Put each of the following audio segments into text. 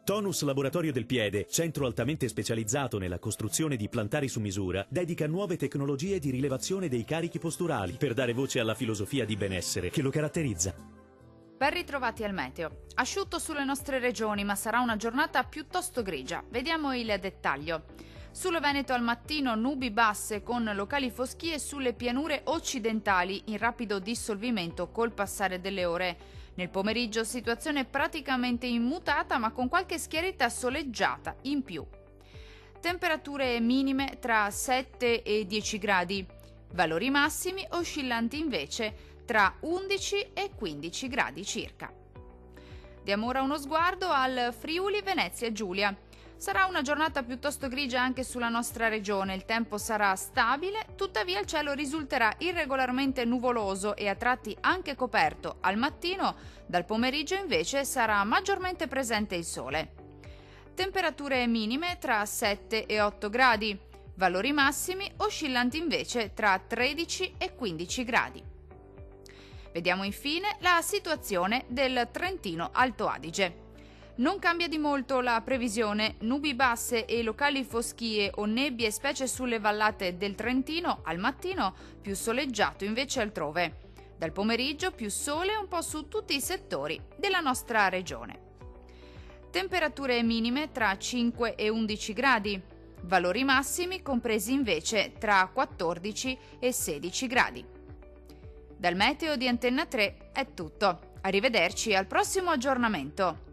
Tonus Laboratorio del Piede, centro altamente specializzato nella costruzione di plantari su misura, dedica nuove tecnologie di rilevazione dei carichi posturali per dare voce alla filosofia di benessere che lo caratterizza. Ben ritrovati al meteo. Asciutto sulle nostre regioni, ma sarà una giornata piuttosto grigia. Vediamo il dettaglio. Sullo Veneto al mattino nubi basse con locali foschie sulle pianure occidentali in rapido dissolvimento col passare delle ore. Nel pomeriggio situazione praticamente immutata ma con qualche schiarita soleggiata in più. Temperature minime tra 7 e 10 gradi. Valori massimi oscillanti invece tra 11 e 15 gradi circa. Diamo ora uno sguardo al Friuli Venezia Giulia. Sarà una giornata piuttosto grigia anche sulla nostra regione, il tempo sarà stabile, tuttavia il cielo risulterà irregolarmente nuvoloso e a tratti anche coperto al mattino, dal pomeriggio invece sarà maggiormente presente il sole. Temperature minime tra 7 e 8 gradi, valori massimi oscillanti invece tra 13 e 15 gradi. Vediamo infine la situazione del Trentino Alto Adige. Non cambia di molto la previsione, nubi basse e locali foschie o nebbie specie sulle vallate del Trentino al mattino, più soleggiato invece altrove. Dal pomeriggio più sole un po' su tutti i settori della nostra regione. Temperature minime tra 5 e 11 gradi, valori massimi compresi invece tra 14 e 16 gradi. Dal meteo di Antenna 3 è tutto. Arrivederci al prossimo aggiornamento.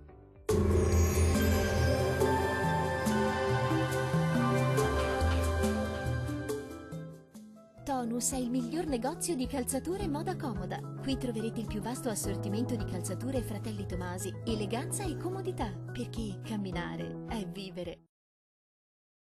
Tonus è il miglior negozio di calzature e moda comoda. Qui troverete il più vasto assortimento di calzature Fratelli Tomasi, eleganza e comodità, perché camminare è vivere.